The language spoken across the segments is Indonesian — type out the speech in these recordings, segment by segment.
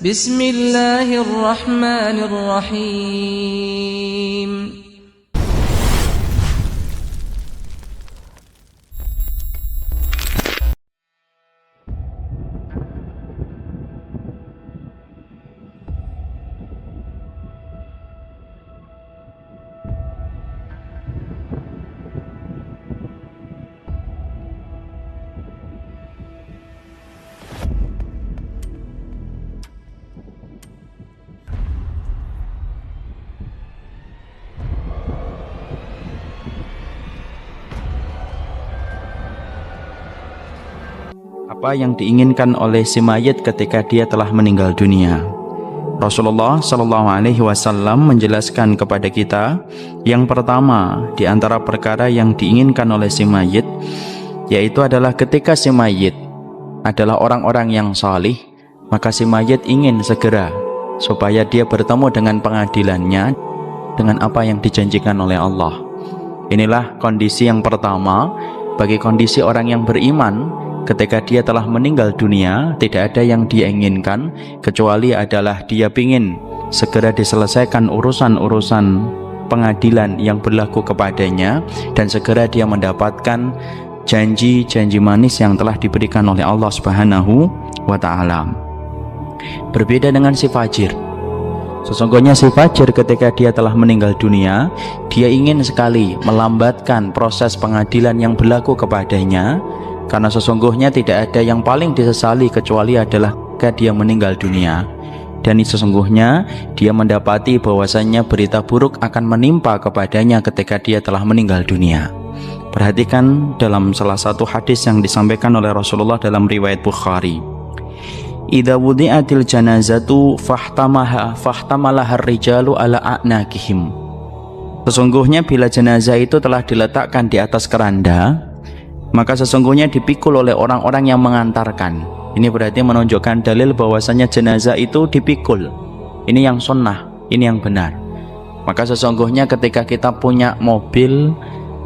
Bismillahirrahmanirrahim. Apa yang diinginkan oleh si mayit ketika dia telah meninggal dunia? Rasulullah Shallallahu Alaihi Wasallam menjelaskan kepada kita, yang pertama di antara perkara yang diinginkan oleh si mayit, yaitu adalah ketika si mayit adalah orang-orang yang salih, maka si mayit ingin segera supaya dia bertemu dengan pengadilannya dengan apa yang dijanjikan oleh Allah. Inilah kondisi yang pertama bagi kondisi orang yang beriman. Ketika dia telah meninggal dunia, tidak ada yang dia inginkan kecuali adalah dia ingin segera diselesaikan urusan-urusan pengadilan yang berlaku kepadanya, dan segera dia mendapatkan janji-janji manis yang telah diberikan oleh Allah Subhanahu wa Ta'ala. Berbeda dengan si fajir. Sesungguhnya si fajir ketika dia telah meninggal dunia, dia ingin sekali melambatkan proses pengadilan yang berlaku kepadanya, karena sesungguhnya tidak ada yang paling disesali kecuali adalah ketika dia meninggal dunia. Dan sesungguhnya dia mendapati bahwasannya berita buruk akan menimpa kepadanya ketika dia telah meninggal dunia. Perhatikan dalam salah satu hadis yang disampaikan oleh Rasulullah dalam riwayat Bukhari. Idza wudi'atil janazatu fahtamalaha ar-rijalu ala a'naqihim. Sesungguhnya bila jenazah itu telah diletakkan di atas keranda, maka sesungguhnya dipikul oleh orang-orang yang mengantarkan. Ini berarti menunjukkan dalil bahwasanya jenazah itu dipikul. Ini yang sunnah, ini yang benar. Maka sesungguhnya ketika kita punya mobil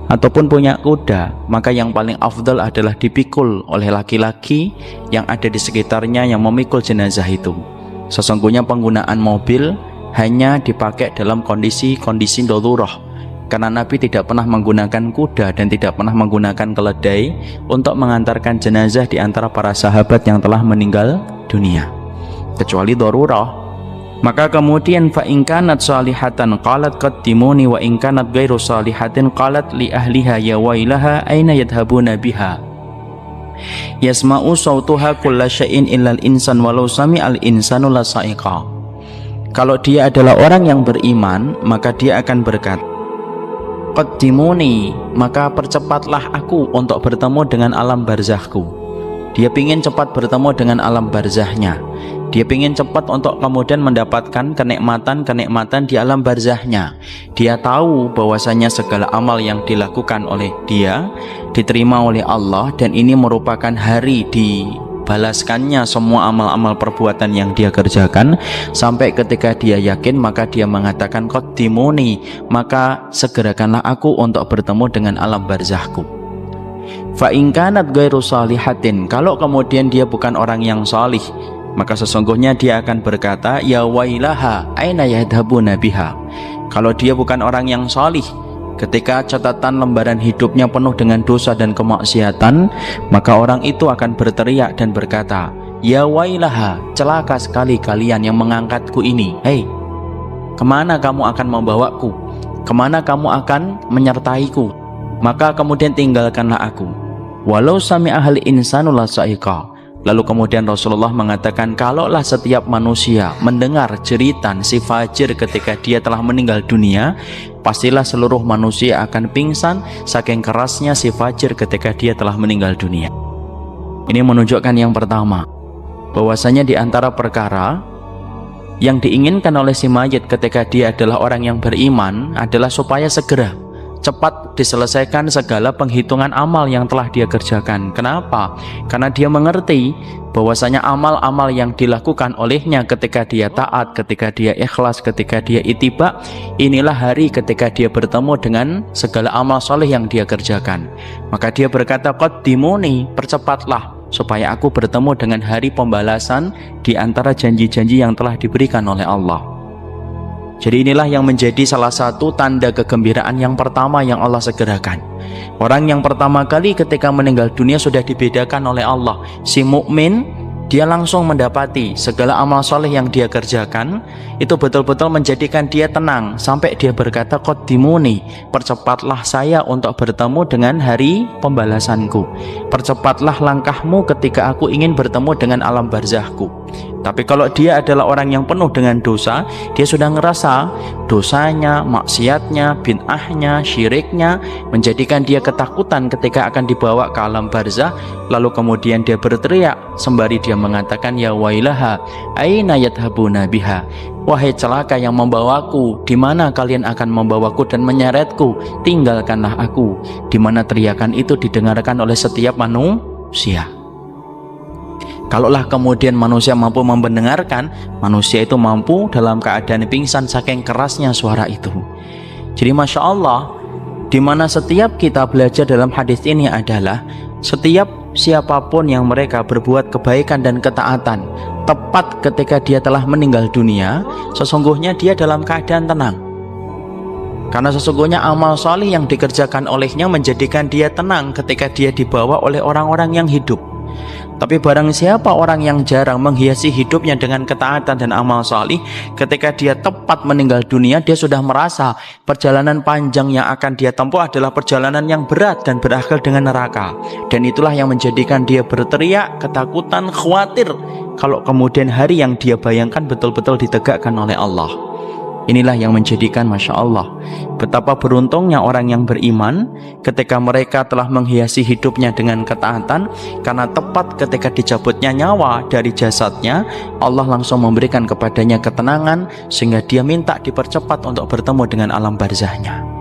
ataupun punya kuda, maka yang paling afdal adalah dipikul oleh laki-laki yang ada di sekitarnya yang memikul jenazah itu. Sesungguhnya penggunaan mobil hanya dipakai dalam kondisi darurah, karena Nabi tidak pernah menggunakan kuda dan tidak pernah menggunakan keledai untuk mengantarkan jenazah di antara para sahabat yang telah meninggal dunia, kecuali darurah. Maka kemudian fa in kanat salihatan qalat qaddimuni wa in kanat ghairu salihatin qalat li ahliha ya wailaha aina yadhhabuna biha yasma'u sautuha kulla syai'in illal insan walau sami'al insanu la sa'iqa. Kalau dia adalah orang yang beriman, maka dia akan berkata, qaddimuni, maka percepatlah aku untuk bertemu dengan alam barzahku. Dia ingin cepat bertemu dengan alam barzahnya. Dia ingin cepat untuk kemudian mendapatkan kenikmatan-kenikmatan di alam barzahnya. Dia tahu bahwasanya segala amal yang dilakukan oleh dia diterima oleh Allah, dan ini merupakan hari dibalaskannya semua amal-amal perbuatan yang dia kerjakan. Sampai ketika dia yakin, maka dia mengatakan qaddimuni, maka segerakanlah aku untuk bertemu dengan alam barzahku. Fa in kanat ghairu salihatin, kalau kemudian dia bukan orang yang salih, maka sesungguhnya dia akan berkata ya wailaha aina yadhhabuna biha. Kalau dia bukan orang yang salih, ketika catatan lembaran hidupnya penuh dengan dosa dan kemaksiatan, maka orang itu akan berteriak dan berkata, ya wailaha, celaka sekali kalian yang mengangkatku ini. Hei, kemana kamu akan membawaku? Kemana kamu akan menyertaiku? Maka kemudian tinggalkanlah aku. Walau sami ahli insanu la sa'iqa. Lalu kemudian Rasulullah mengatakan, kalaulah setiap manusia mendengar jeritan si fajir ketika dia telah meninggal dunia, pastilah seluruh manusia akan pingsan saking kerasnya si fajir ketika dia telah meninggal dunia. Ini menunjukkan yang pertama, bahwasanya di antara perkara yang diinginkan oleh si mayit ketika dia adalah orang yang beriman adalah supaya segera cepat diselesaikan segala penghitungan amal yang telah dia kerjakan. Kenapa? Karena dia mengerti bahwasanya amal-amal yang dilakukan olehnya ketika dia taat, ketika dia ikhlas, ketika dia ittiba, inilah hari ketika dia bertemu dengan segala amal soleh yang dia kerjakan. Maka dia berkata qaddimuni, percepatlah supaya aku bertemu dengan hari pembalasan di antara janji-janji yang telah diberikan oleh Allah. Jadi inilah yang menjadi salah satu tanda kegembiraan yang pertama yang Allah segerakan. Orang yang pertama kali ketika meninggal dunia sudah dibedakan oleh Allah. Si mukmin, dia langsung mendapati segala amal soleh yang dia kerjakan itu betul-betul menjadikan dia tenang, sampai dia berkata, qaddimuni, percepatlah saya untuk bertemu dengan hari pembalasanku, percepatlah langkahmu ketika aku ingin bertemu dengan alam barzahku. Tapi kalau dia adalah orang yang penuh dengan dosa, dia sudah ngerasa dosanya, maksiatnya, bid'ahnya, syiriknya menjadikan dia ketakutan ketika akan dibawa ke alam barzah. Lalu kemudian dia berteriak sembari dia mengatakan, ya wailaha aina yadhabuna biha, wahai celaka yang membawaku, di mana kalian akan membawaku dan menyeretku, tinggalkanlah aku. Di mana teriakan itu didengarkan oleh setiap manusia. Kalaulah kemudian manusia mampu mendengarkan, manusia itu mampu dalam keadaan pingsan saking kerasnya suara itu. Jadi Masya Allah, dimana setiap kita belajar dalam hadis ini adalah setiap siapapun yang mereka berbuat kebaikan dan ketaatan tepat ketika dia telah meninggal dunia, sesungguhnya dia dalam keadaan tenang. Karena sesungguhnya amal salih yang dikerjakan olehnya menjadikan dia tenang ketika dia dibawa oleh orang-orang yang hidup. Tapi barang siapa orang yang jarang menghiasi hidupnya dengan ketaatan dan amal salih, ketika dia tepat meninggal dunia, dia sudah merasa perjalanan panjang yang akan dia tempuh adalah perjalanan yang berat dan berakhir dengan neraka. Dan itulah yang menjadikan dia berteriak, ketakutan, khawatir kalau kemudian hari yang dia bayangkan betul-betul ditegakkan oleh Allah. Inilah yang menjadikan Masya Allah, betapa beruntungnya orang yang beriman ketika mereka telah menghiasi hidupnya dengan ketaatan. Karena tepat ketika dicabutnya nyawa dari jasadnya, Allah langsung memberikan kepadanya ketenangan sehingga dia minta dipercepat untuk bertemu dengan alam barzahnya.